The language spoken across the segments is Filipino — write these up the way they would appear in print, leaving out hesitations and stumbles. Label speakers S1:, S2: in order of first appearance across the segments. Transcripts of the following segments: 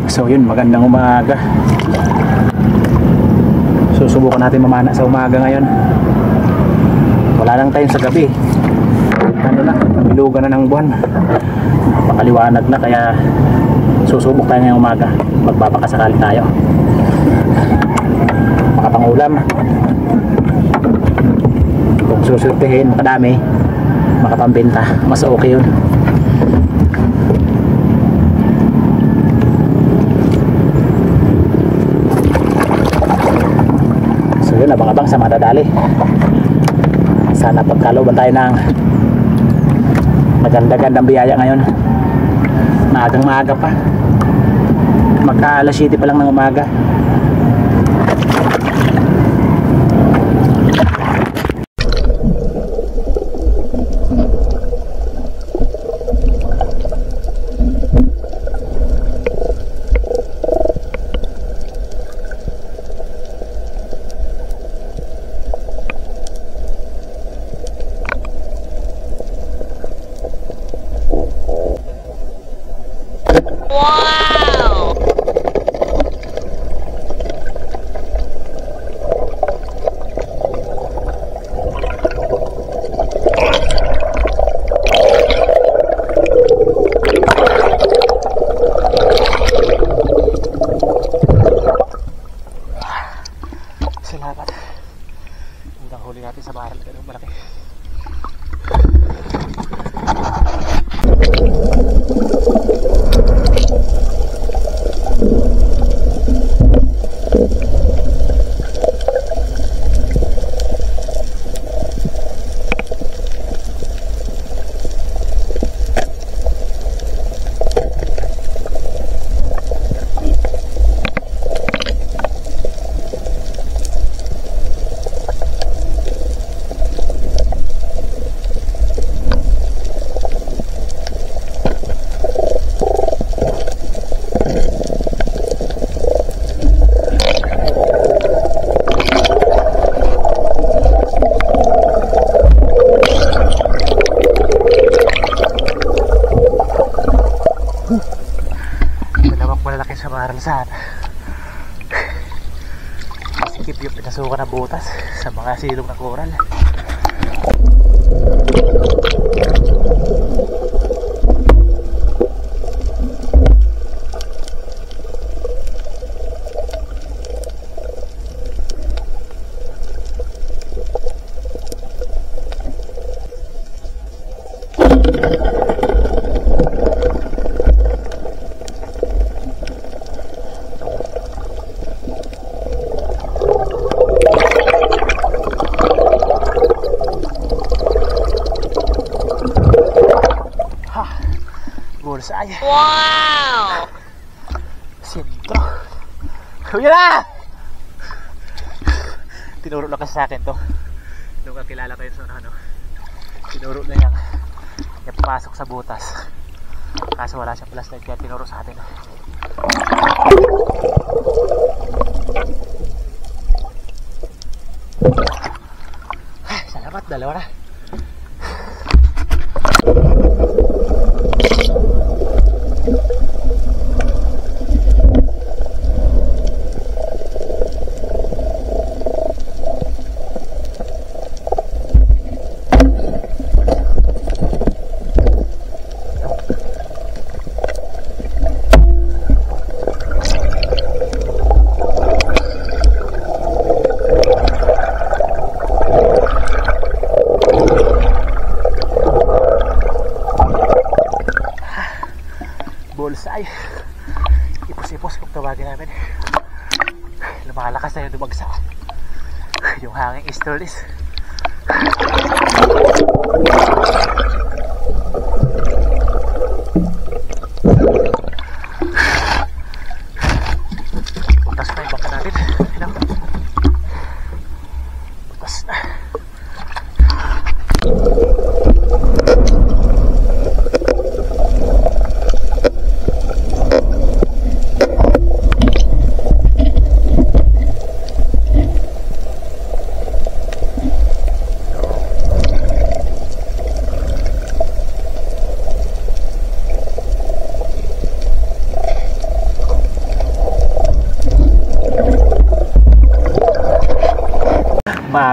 S1: So yun, magandang umaga. Susubukan natin mamana sa umaga ngayon. Wala lang tayo sa gabi. Ano na, bilugan na ng buwan. Napakaliwanag na, kaya susubok tayo ngayong umaga. Magbabakasakali tayo. Makapangulam. Kung susultihin, makadami, makapambenta, mas okay yun. So yun, abang-abang sa madadali. Sana pagkalooban tayo ng maganda-gandang biyaya ngayon. Maagang maaga pa, magka alas 7 pa lang ng umaga.
S2: Wow!
S1: Salamat. Hanggang huli natin sa baral, ganun malaki. Malalaki sa maransan. Masikip yung pinasukan na butas sa mga silong na koral. Bullseye.
S2: Wow!
S1: Sintro. Huwag na! Tinuro na kasi sa akin to. Nung kakilala kayo sa ano. Tinuro na niyang papasok sa butas. Kaso wala siyang flashlight kaya tinuro sa atin. Salamat, dalawa na. Bullseye. Ipos-ipos kung tawagin namin. Lumalakas na yung dumagsa. Yung hanging easterlies. Butas na yung baka natin. Butas na.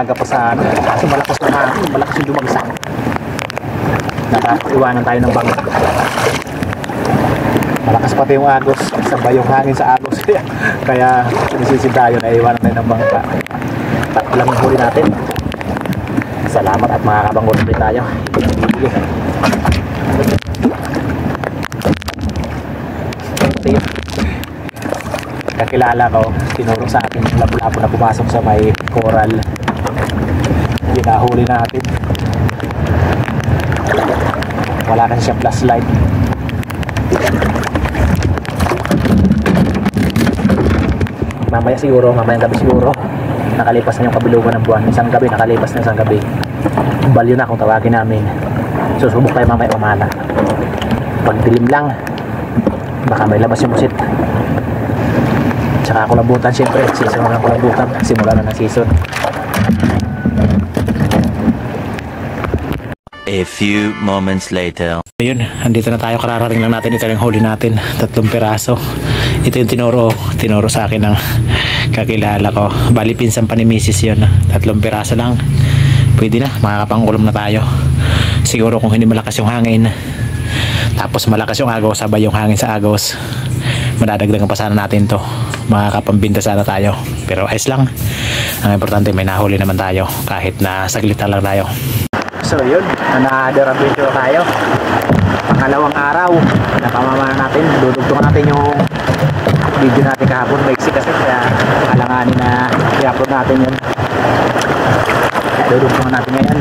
S1: umaga pa sa ano. Kaso malakas na hangin, malakas yung dumagsak. Nakaiwanan tayo ng bangka. Malakas pati yung agos, sabay yung hangin sa agos. Kaya sinisisi tayo na iwanan tayo ng bangka. Tatlo lang yung huli natin. Salamat at makakabangon ulit tayo. Kakilala ko, tinuro sa akin yung labo-labo na pumasok sa may coral. Yun nahuli natin. Wala kasi siya flashlight. Mamayang gabi siguro nakalipas na yung kabilugan ng buwan. Isang gabi, nakalipas na isang gabi. Balyo na kung tawagin namin. Susubok tayo mamaya umana. Pag dilim lang, baka may labas yung musit. Tsaka kulabutan, syempre season na ng kulabutan, simula na ng season.
S2: A few moments later.
S1: Ayun, andito na tayo, kararating lang natin. Ito yung huli natin, 3 piraso. Ito yung tinuro sa akin ng kakilala ko. Bali pinsan pa ni Mrs. yun, 3 piraso lang. Pwede na, makakapangulam na tayo. Siguro kung hindi malakas yung hangin, tapos malakas yung agos, sabay yung hangin sa agos, madadagdagan pa sana natin to. Makakapambinta sana tayo, pero ayos lang. Ang importante may nahuli naman tayo, kahit na saglit lang tayo. So yun, another adventure tayo. Pangalawang araw, napamamahan natin, dudugtong natin yung video natin kahapon. Maiksi kasi, kaya alanganin na i-upload natin yun. Dudugtong natin ngayon.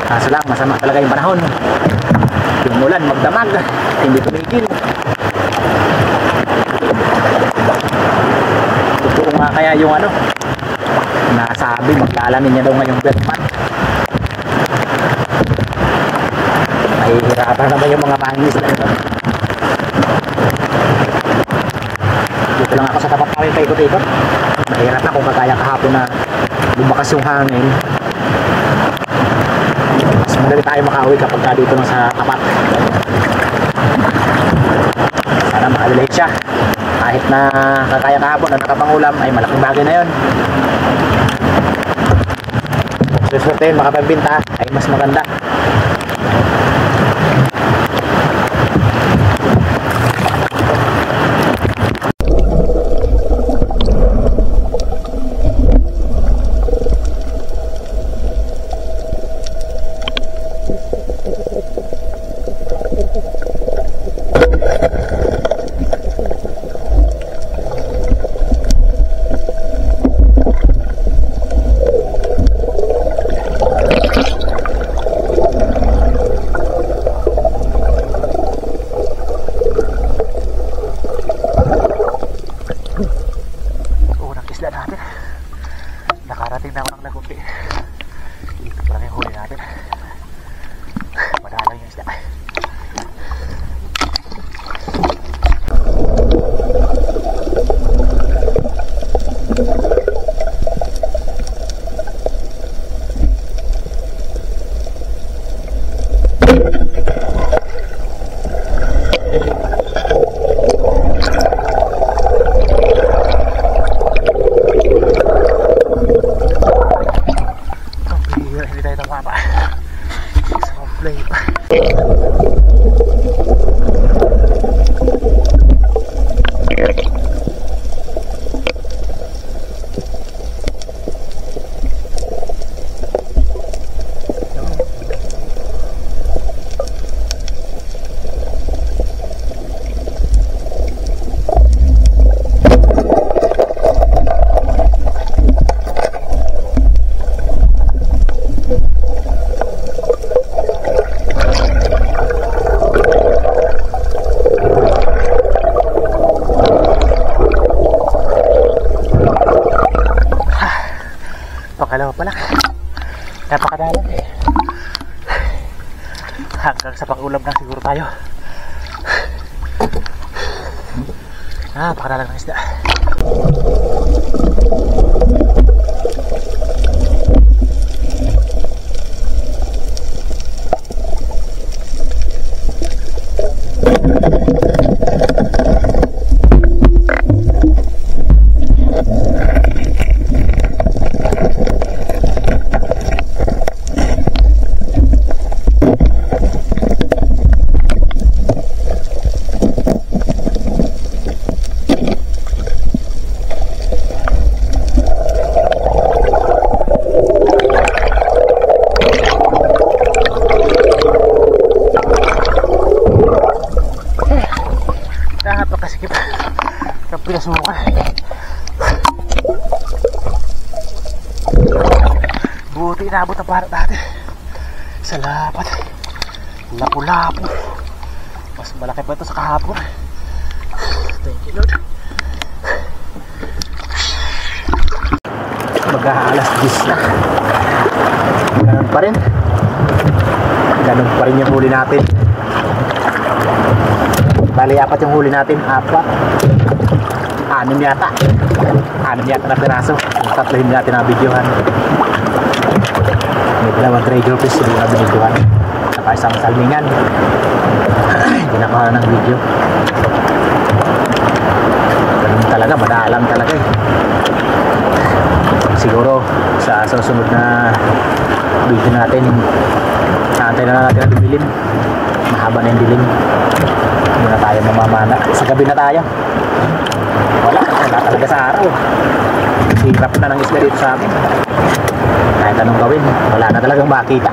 S1: Kaso lang, masama talaga yung panahon. Yung ulan, magdamag, hindi tumigil. Totoo nga kaya yung ano, nasabi maglalanin niya daw ngayong Bergman. Mahihirapan naman yung mga mangis na ito. Dito lang ako sa tapat namin paikot-ikot. Mahirap na kung kagaya kahapon na lumakas yung hangin. Mas madali tayo makauwi kapag dito lang sa tapat. Sana makalilate siya. Kahit na kagaya kahapon na nakapangulam, ay malaking bagay na yun. Susunod makapambinta ay mas maganda. Nakarating na ako ng Nagupi. Ito pa lang yung huli natin. Madalang yung isda. Hindi tayo tamama. So play pa. Pangalawa pala, napakadalang eh. Hanggang sa pangulam na siguro tayo. Napakadalang ng isda. papasukan. Buti inabot ang parat natin. Salamat. Lapu-lapu. Mas malaki pa ito sa kahapon. Thank you Lord. Mag-aalas 10 na. Ganun pa rin. Ganun pa rin yung huli natin. Bali, 4 yung huli natin. 4. 6 yata. 6 yata na piraso. Yung 3 hindi natin nabidyohan. May dalawang treasure fish hindi na binidyohan. Saka isang salmingan. Hindi nakuha ng video. Ganun talaga. Madalang talaga eh. Siguro sa susunod na video natin, naantay na natin ang dilim. Mahaba na yung dilim. Hindi na tayo mamamana. Sa gabi na tayo. Wala talaga sa araw. Hirap na ng isla dito sa amin. Kahit anong gawin, wala na talagang makita.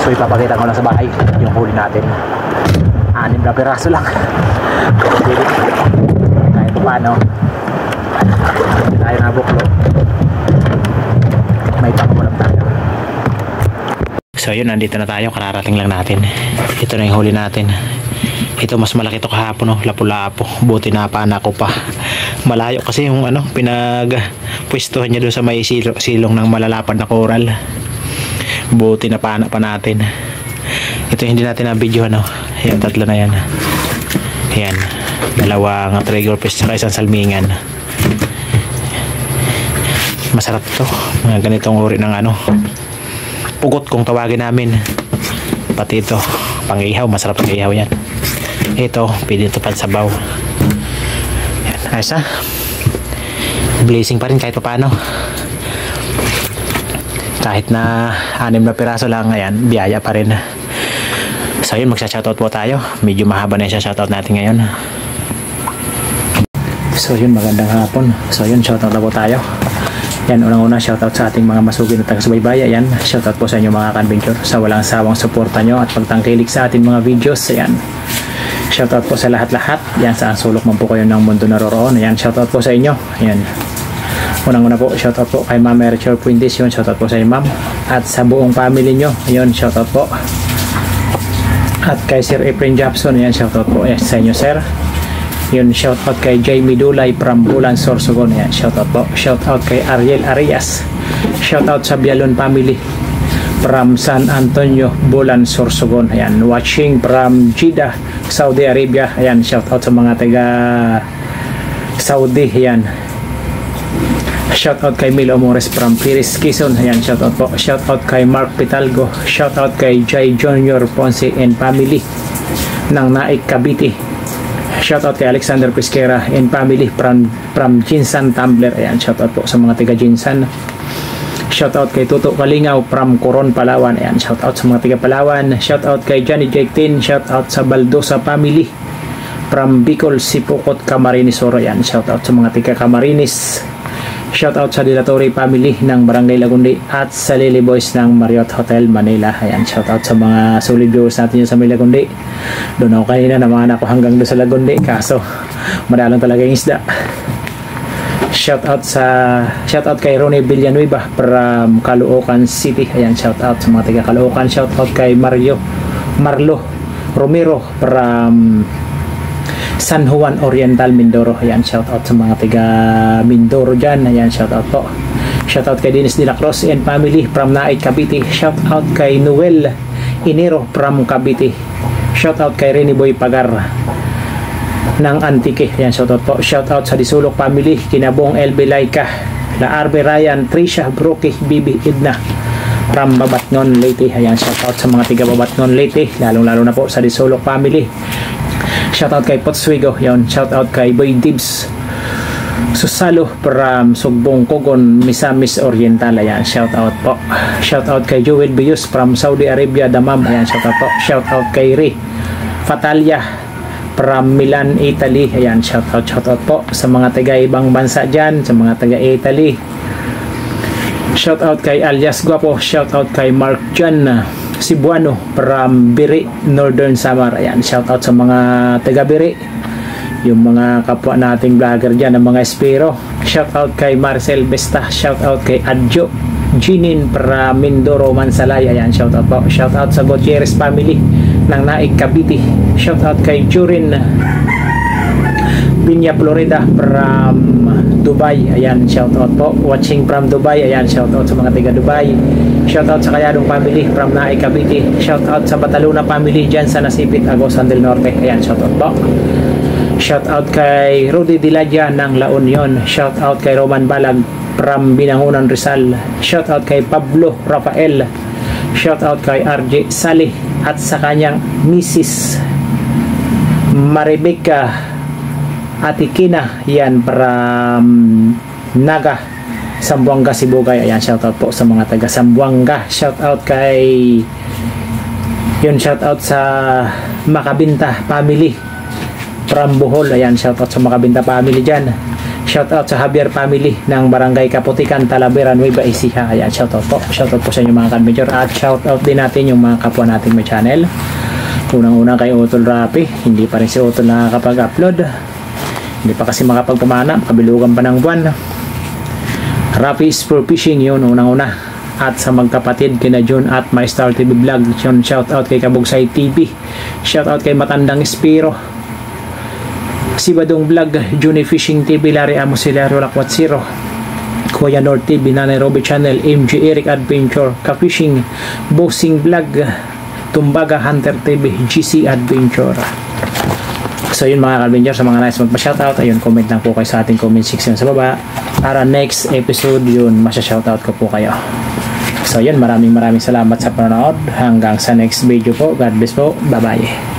S1: So ipapakita ko lang sa bahay yung huli natin. 6 na piraso lang. Kahit paano, hindi tayo nabuklo. May pangulam tayo. So yun, nandito na tayo. Kararating lang natin. Ito na yung huli natin. Ito mas malaki ito kahapon, no? Lapu-lapu. Buti na pana ko pa. Malayo kasi yung pinagpwestuhan niya doon sa may silong ng malalapad na coral. Buti na pana pa natin. Ito hindi natin na-video, no? Ayan, 3 na yan. Ayan, 2 treasure fish saka isang salmingan. Masarap to. Mga ganitong uri ng pugot kung tawagin namin. Pati ito, pang-ihaw. Masarap pang-ihaw yan. Ito, pwede ito pansabaw. Ayan, ayos na. Blazing pa rin kahit pa paano. Kahit na 6 na piraso lang, ayan, biyaya pa rin. So yun, magsha-shoutout po tayo. Medyo mahaba na yung shoutout natin ngayon. So yun, magandang hapon. So yun, shoutout na po tayo. Yan, unang-una shoutout sa ating mga masugid na taga-subaybay. Ayan, shoutout po sa inyo mga ka-adventure sa walang sawang suporta nyo at pagtangkilik sa ating mga videos. Ayan, shoutout po sa lahat-lahat. Yan, saan sulok man po kayo ng mundo naroroon. Ayan, shoutout po sa inyo. Ayan, unang-una po, shoutout po kay Ma'am Erichel Puintes. Yun, shoutout po sa inyo ma'am. At sa buong family nyo. Yun, shoutout po. At kay Sir Efren Japson, yan, shoutout po sa inyo sir. Yun, shoutout kay Jamie Dulay from Bulan, Sorsogon, yan, shoutout po. Shoutout kay Ariel Arias. Shoutout sa Bialon family from San Antonio, Bulan, Sorsogon. Ayan, watching from Jeddah, Saudi Arabia. Ayan, shoutout sa mga taga Saudi. Ayan, shoutout kay Mil Amores from Piris, Quezon. Ayan, shoutout po. Shoutout kay Mark Pitalgo. Shoutout kay Jay Junior Ponce and family ng Naik, Cavite. Shoutout kay Alexander Pesquera and family from Jinsan, Tumbler. Ayan, shoutout po sa mga taga Jinsan. Shoutout kay Tuto Kalingaw from Coron, Palawan. Ayan, shoutout sa mga taga Palawan. Shoutout kay Johnny Jake Tin. Shoutout sa Baldosa family from Bicol, Sipokot, Camarines Sur. Ayan, shoutout sa mga taga Camarines. Shoutout sa Dilatori family ng Barangay Lagundi at sa Lily Boys ng Marriott Hotel Manila. Ayan, shoutout sa mga solid viewers natin yun sa may Lagundi. Doon ako kanina, naman ako hanggang doon sa Lagundi, kaso madalang talaga yung isda. Shoutout kay Ronnie Villanueva from Caloocan City. Ayan, shoutout sa mga taga Caloocan. Shoutout kay Marlo Romero from San Juan Oriental, Mindoro. Ayan, shoutout sa mga taga Mindoro dyan. Ayan, shoutout po. Shoutout kay Dennis De La Cruz and family from Naik, Cavite. Shoutout kay Noel Inero from Cavite. Shoutout kay Rene Boy Pagar ng Antique. Ayan, shoutout po. Shoutout sa Disulok family, Kinabong LB Laika, La Arbe Ryan, Trisha, Brookie, Bibi, Edna from Babatnon, Leyte. Ayan, shoutout sa mga taga Babatnon, Leyte, lalong-lalo na po sa Disulok family. Shoutout kay Potswigo. Yon, shoutout kay Boy Dibs Susalo from Sugbong, Kogon, Misamis Oriental. Ayan, shoutout po. Shoutout kay Joel Bius from Saudi Arabia, Damam. Ayan, shoutout po. Shoutout kay Ri Fatalia from Milan, Italy. Ayan, shoutout po sa mga taga ibang bansa dyan, sa mga taga Italy. Shoutout kay Alias Guapo. Shoutout kay Mark John Cebuano from Biri, Northern Samar. Ayan, shout out sa mga taga Biri, yung mga kapwa nating vlogger dyan, ng mga Espero. Shout out kay Marcel Besta, shout out kay Adjo Jinin para Mindoro, Mansalay. Ayan, shout out po. Shout out sa Gutierrez family ng Naik, Cavite. Shout out kay Jurin Pinya, Florida from Dubai. Ayan, shout out po. Watching from Dubai. Ayan, shout out sa mga taga Dubai. Shout out sa Kayadong family from Naik, Cavite. Shout out sa Bataluna family dyan sa Nasipit, Agosan del Norte. Ayan, shout out po. Shout out kay Rudy Diladya ng La Union. Shout out kay Roman Balag from Binangonan, Rizal. Shout out kay Pablo Rafael. Shout out kay RJ Salih at sa kanyang Mrs. Maribeka Atikina. Yan from Naga, Sambuanga, Sibugay. Ayan, shout out po sa mga taga Sambuanga. Shout out kay shout out sa Makabinta family from Bohol. Ayan, shout out sa Makabinta family dyan. Shout out sa Javier family ng Barangay Kaputikan, Talavera, Nueva Ecija. Ayan, shout out po. Shout out po sa inyo mga ka-adventure. At shout out din natin yung mga kapwa nating may channel. Unang-una kay Utol Rapi. Hindi pa rin si Utol nakakapag-upload. Hindi pa kasi makapagpamana. Kabilugan pa ng buwan. Rapi is for fishing, yun unang-una. At sa magkapatid kina John at My Star TV Vlog. Yun, shout out kay Kabugsay TV. Shout out kay Matandang Espiro, si Badong Vlog, Juni Fishing TV, Larry Amosilero Lakwat Zero, Kuya North TV, Nanay Robby Channel, MG Eric Adventure, Ka-Fishing, Bossing Vlog, Tumbaga Hunter TV, GC Adventure. So yun mga ka-adventure, sa mga nice magpa-shoutout, ayun, comment lang po kayo sa ating comment section sa baba para next episode yun, masya-shoutout ko po kayo. So yun, maraming salamat sa panonood. Hanggang sa next video po. God bless po. Bye bye.